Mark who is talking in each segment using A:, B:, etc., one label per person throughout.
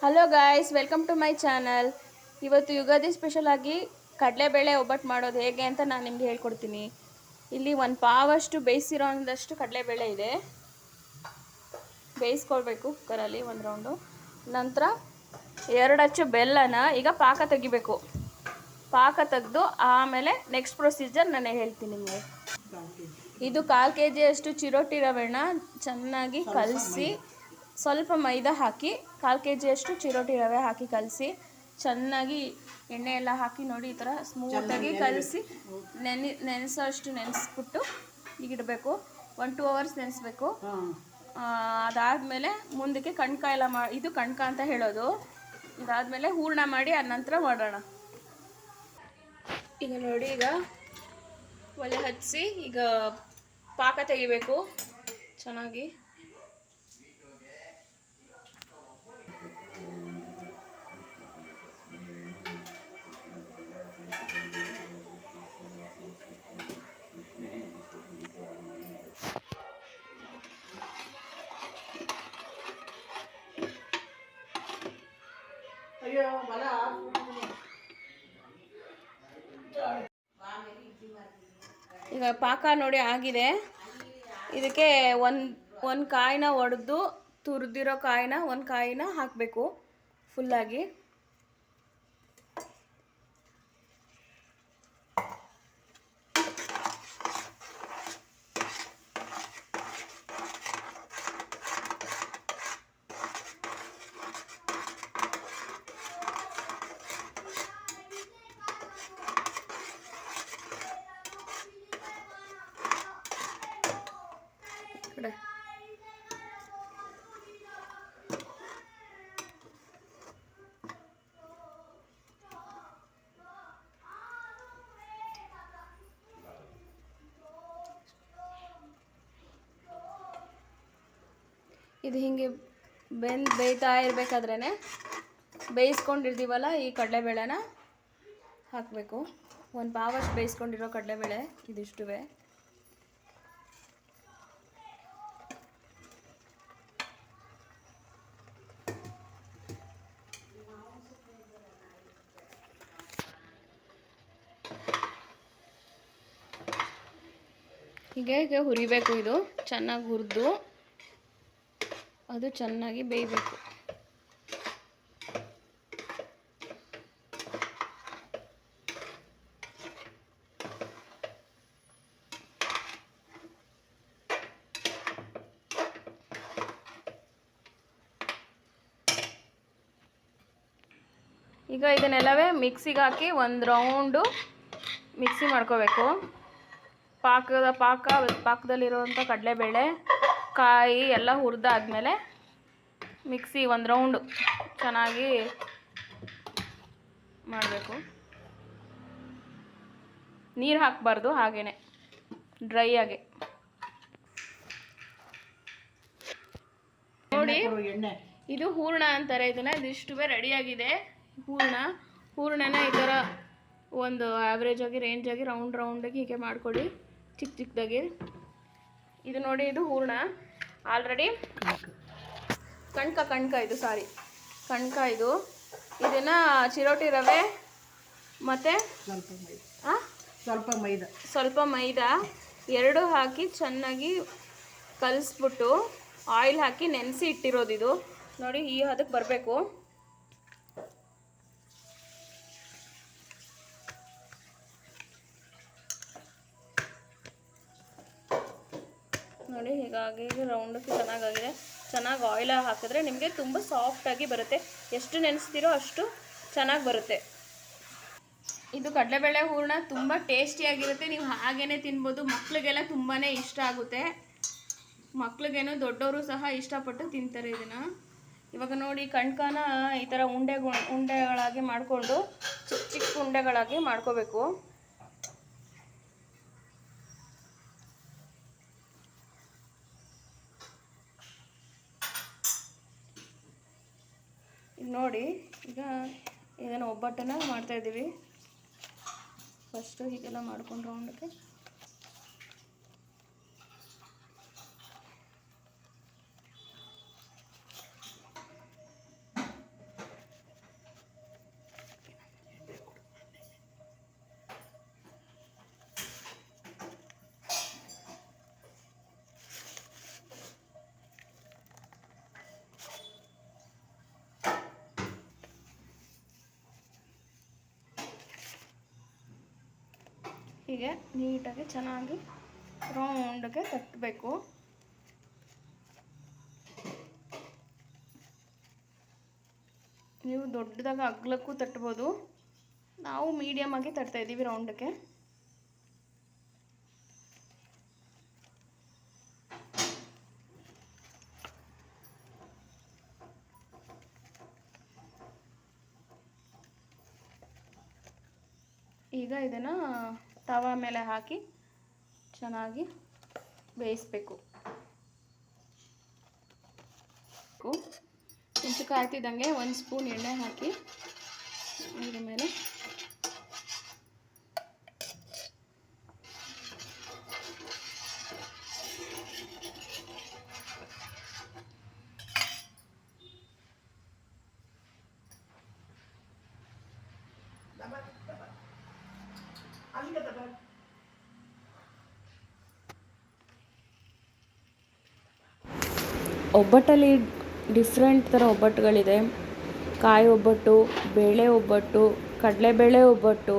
A: Hello guys, welcome to my channel. ಇವತ್ತು Ugadi special ಆಗಿ ಕಡಲೆಬೇಳೆ ಒಬ್ಬಟ್ಟು ಮಾಡೋದು ಹೇಗೆ ಅಂತ ನಾನು ನಿಮ್ಗೆ ಹೇಳ್ಕೊಡ್ತೀನಿ. ಇಲ್ಲಿ ಒಂದು ಪಾವಷ್ಟು ಬೇಯಿಸಿರೋ ಒಂದಷ್ಟು ಕಡಲೆಬೇಳೆ ಇದೆ. ಬೇಯಿಸ್ಕೊಳ್ಬೇಕು ಕುಕ್ಕರಲ್ಲಿ ಒಂದು ರೌಂಡು. ನಂತರ 2 ಅಚ್ಚು ಬೆಲ್ಲನ ಈಗ ಪಾಕ ತೆಗಿಬೇಕು. ಪಾಕ ತೆಗೆದು ಆಮೇಲೆ ನೆಕ್ಸ್ಟ್ ಪ್ರೊಸೀಜರ್ ನಾನು ಹೇಳ್ತೀನಿ ನಿಮಗೆ. ಇದು 1/4 kg ಅಷ್ಟು ಚಿರೋಟಿ ರವೆನ ಚೆನ್ನಾಗಿ ಕಲಸಿ ಸ್ವಲ್ಪ ಮೈದಾ ಹಾಕಿ 1/4 kg ಅಷ್ಟು ಚಿರೋಟಿ ರವೆ ಹಾಕಿ ಕಲಸಿ ಚೆನ್ನಾಗಿ ಎಣ್ಣೆ ಎಲ್ಲ ಹಾಕಿ ನೋಡಿ ಈ ಥರ ಸ್ಮೂತಾಗಿ ಕಲಸಿ ನೆನೆಸೋ ಅಷ್ಟು ನೆನೆಸ್ಬಿಟ್ಟು ಈಗ ಇಡಬೇಕು. 1-2 hours ನೆನೆಸ್ಬೇಕು. ಅದಾದಮೇಲೆ ಮುಂದಕ್ಕೆ ಕಣ್ಕ ಎಲ್ಲ ಇದು ಕಣ್ಕ ಅಂತ ಹೇಳೋದು. ಇದಾದಮೇಲೆ ಹೂರಣ ಮಾಡಿ ಅದ ನಂತರ ಮಾಡೋಣ. ಈಗ ನೋಡಿ, ಈಗ ಒಲೆ ಹಚ್ಚಿ ಈಗ ಪಾಕ ತೆಗಿಬೇಕು ಚೆನ್ನಾಗಿ. ಈಗ ಪಾಕ ನೋಡಿ ಆಗಿದೆ. ಇದಕ್ಕೆ ಒಂದು ಕಾಯಿನ ಒಡೆದು ತುರಿದಿರೋ ಕಾಯಿನ ಒಂದು ಕಾಯಿನ ಹಾಕಬೇಕು ಫುಲ್ಲಾಗಿ. ಇದು ಹಿಂಗೆ ಬೇಯ್ತಾ ಇರಬೇಕಾದ್ರೇ ಬೇಯಿಸ್ಕೊಂಡಿರ್ತೀವಲ್ಲ ಈ ಕಡಲೆಬೇಳೆನ ಹಾಕಬೇಕು. ಒಂದು ಪಾವಷ್ಟು ಬೇಯಿಸ್ಕೊಂಡಿರೋ ಕಡಲೆಬೇಳೆ ಇದಿಷ್ಟುವೆ. ಹೀಗೆ ಹುರಿಬೇಕು. ಇದು ಚೆನ್ನಾಗಿ ಹುರಿದು ಅದು ಚೆನ್ನಾಗಿ ಬೇಯಬೇಕು. ಈಗ ಇದನ್ನೆಲ್ಲವೇ ಮಿಕ್ಸಿಗೆ ಹಾಕಿ ಒಂದು ರೌಂಡು ಮಿಕ್ಸಿ ಮಾಡ್ಕೋಬೇಕು. ಪಾಕದಲ್ಲಿರುವಂಥ ಕಡಲೆಬೇಳೆ ಕಾಯಿ ಎಲ್ಲ ಹುರಿದಾದ್ಮೇಲೆ ಮಿಕ್ಸಿ ಒಂದು ರೌಂಡು ಚೆನ್ನಾಗಿ ಮಾಡಬೇಕು. ನೀರು ಹಾಕಬಾರ್ದು, ಹಾಗೇ ಡ್ರೈ ಆಗಿ ನೋಡಿ. ಇದು ಹೂರಣ ಅಂತಾರೆ ಇದನ್ನು. ಇದಿಷ್ಟುವೇ ರೆಡಿಯಾಗಿದೆ ಹೂರಣನ ಈ ಥರ ಒಂದು ಆ್ಯಾವ್ರೇಜ್ ಆಗಿ ರೇಂಜ್ ಆಗಿ ರೌಂಡಾಗಿ ಹೀಗೆ ಮಾಡ್ಕೊಳ್ಳಿ, ಚಿಕ್ಕದಾಗಿ. ಇದು ನೋಡಿ, ಇದು ಹೂರಣ ಆಲ್ರೆಡಿ ಕಣ್ಕ ಇದು. ಇದನ್ನು ಚಿರೋಟಿ ರವೆ ಮತ್ತು ಸ್ವಲ್ಪ ಮೈದಾ ಎರಡು ಹಾಕಿ ಚೆನ್ನಾಗಿ ಕಲಿಸ್ಬಿಟ್ಟು ಆಯಿಲ್ ಹಾಕಿ ನೆನೆಸಿ ಇಟ್ಟಿರೋದು. ಇದು ನೋಡಿ, ಈ ಹದಕ್ಕೆ ಬರಬೇಕು. ನೋಡಿ, ಹೀಗಾಗಿ ರೌಂಡಕ್ಕೆ ಚೆನ್ನಾಗಾಗಿದೆ. ಚೆನ್ನಾಗಿ ಆಯಿಲ್ ಹಾಕಿದ್ರೆ ನಿಮಗೆ ತುಂಬ ಸಾಫ್ಟಾಗಿ ಬರುತ್ತೆ. ಎಷ್ಟು ನೆನೆಸ್ತೀರೋ ಅಷ್ಟು ಚೆನ್ನಾಗಿ ಬರುತ್ತೆ. ಇದು ಕಡಲೆಬೇಳೆ ಹೂರಣ ತುಂಬ ಟೇಸ್ಟಿಯಾಗಿರುತ್ತೆ. ನೀವು ಹಾಗೇ ತಿನ್ಬೋದು. ಮಕ್ಕಳಿಗೆಲ್ಲ ತುಂಬಾ ಇಷ್ಟ ಆಗುತ್ತೆ. ಮಕ್ಳಿಗೇನು ದೊಡ್ಡವರು ಸಹ ಇಷ್ಟಪಟ್ಟು ತಿಂತಾರೆ ಇದನ್ನು. ಇವಾಗ ನೋಡಿ, ಕಣ್ಕನ ಈ ಥರ ಉಂಡೆಗಳಾಗಿ ಮಾಡಿಕೊಂಡು ಚಿಕ್ಕ ಉಂಡೆಗಳಾಗಿ ಮಾಡ್ಕೋಬೇಕು. ಈಗ ನೋಡಿ, ಈಗ ಇದನ್ನು ಒಬ್ಬಟ್ಟನ್ನು ಮಾಡ್ತಾಯಿದ್ದೀವಿ. ಫಸ್ಟು ಹೀಗೆಲ್ಲ ಮಾಡ್ಕೊಂಡು ರೌಂಡಕ್ಕೆ ಹೀಗೆ ನೀಟಾಗಿ ಚೆನ್ನಾಗಿ ರೌಂಡ್ಗೆ ತಟ್ಟಬೇಕು. ನೀವು ದೊಡ್ಡದಾಗಿ ಅಗ್ಲಕ್ಕೂ ತಟ್ಬೋದು, ನಾವು ಮೀಡಿಯಮ್ ಆಗಿ ತಟ್ತಾ ಇದ್ದೀವಿ ರೌಂಡಕ್ಕೆ. ಈಗ ಇದನ್ನು ತವಾ ಮೇಲೆ ಹಾಕಿ ಚೆನ್ನಾಗಿ ಬೇಯಿಸಬೇಕು. ಮೆಣಸು ಕಾಯ್ತಿದ್ದಂಗೆ 1 ಸ್ಪೂನ್ ಎಣ್ಣೆ ಹಾಕಿ ಇದ್ರ ಮೇಲೆ ಒಬ್ಬಟ್ಟಲ್ಲಿ ಡಿಫ್ರೆಂಟ್ ಥರ ಒಬ್ಬಟ್ಟುಗಳಿದೆ. ಕಾಯಿ ಒಬ್ಬಟ್ಟು, ಬೇಳೆ ಒಬ್ಬಟ್ಟು, ಕಡಲೆಬೇಳೆ ಒಬ್ಬಟ್ಟು,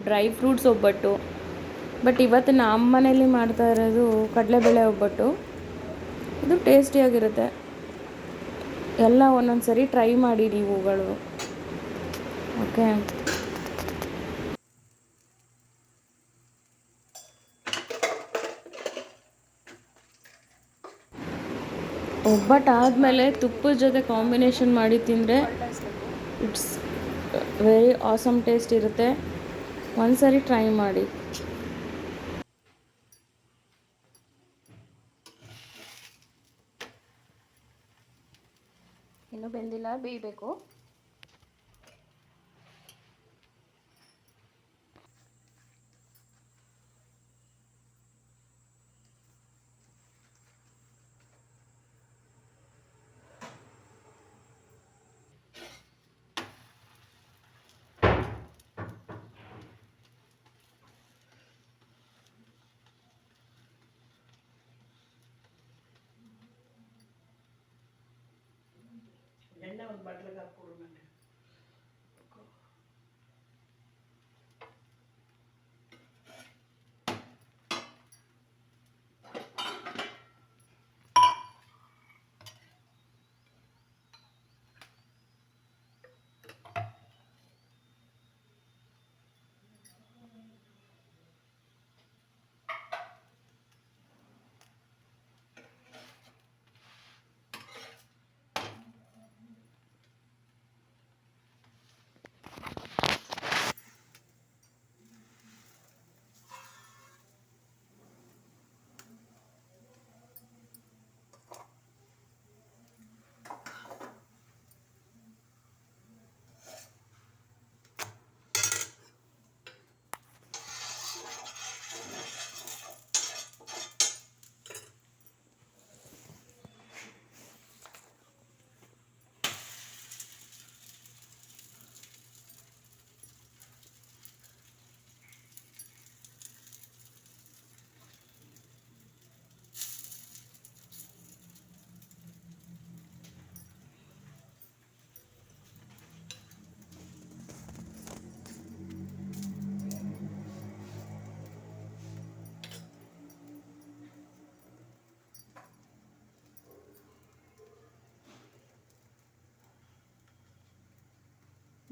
A: ಡ್ರೈ ಫ್ರೂಟ್ಸ್ ಒಬ್ಬಟ್ಟು. ಬಟ್ ಇವತ್ತು ನಮ್ಮ ಮನೇಲಿ ಮಾಡ್ತಾ ಇರೋದು ಕಡಲೆಬೇಳೆ ಒಬ್ಬಟ್ಟು. ಇದು ಟೇಸ್ಟಿಯಾಗಿರುತ್ತೆ. ಎಲ್ಲ ಒಂದೊಂದು ಸರಿ ಟ್ರೈ ಮಾಡಿ ನೀವುಗಳು. ಓಕೆ, ಒಬ್ಬಟ್ಟು ಆದಮೇಲೆ ತುಪ್ಪದ ಜೊತೆ ಕಾಂಬಿನೇಷನ್ ಮಾಡಿ ತಿಂದರೆ ಇಟ್ಸ್ ವೆರಿ ಆಸಮ್ ಟೇಸ್ಟ್ ಇರುತ್ತೆ. ಒಂದ್ಸರಿ ಟ್ರೈ ಮಾಡಿ. ಇನ್ನೂ ಬೆಂದಿಲ್ಲ, ಬೇಯಬೇಕು.
B: ಎಣ್ಣೆ ಒಂದು ಬಾಟ್ಲಿಗೆ ಹಾಕ್ಕೊಡು ನನಗೆ.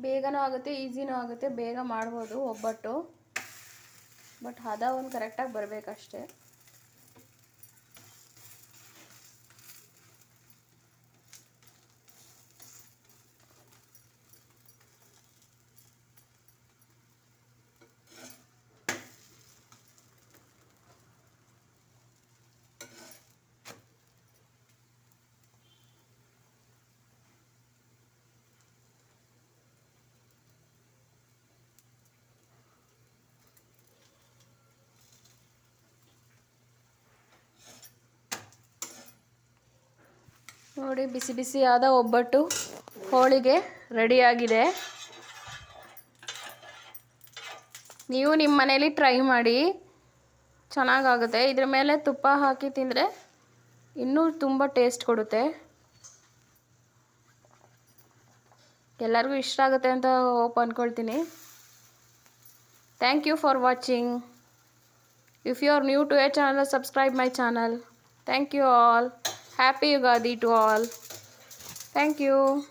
A: ಬೇಗನೂ ಆಗುತ್ತೆ, ಈಸಿನೂ ಆಗುತ್ತೆ, ಬೇಗ ಮಾಡ್ಬೋದು ಒಬ್ಬಟ್ಟು. ಬಟ್ ಹದ ಒಂದು ಕರೆಕ್ಟಾಗಿ ಬರಬೇಕಷ್ಟೆ. ನೋಡಿ, ಬಿಸಿ ಬಿಸಿಯಾದ ಒಬ್ಬಟ್ಟು ಹೋಳಿಗೆ ರೆಡಿಯಾಗಿದೆ. ನೀವು ನಿಮ್ಮ ಮನೇಲಿ ಟ್ರೈ ಮಾಡಿ, ಚೆನ್ನಾಗಾಗುತ್ತೆ. ಇದ್ರ ಮೇಲೆ ತುಪ್ಪ ಹಾಕಿ ತಿಂದರೆ ಇನ್ನೂ ತುಂಬ ಟೇಸ್ಟ್ ಕೊಡುತ್ತೆ. ಎಲ್ಲರಿಗೂ ಇಷ್ಟ ಆಗುತ್ತೆ ಅಂತ ಹೋಪ್ ಅಂದ್ಕೊಳ್ತೀನಿ. Thank you for watching. If you are new to a channel, subscribe my channel. Thank you all. Happy Ugadi to all. Thank you.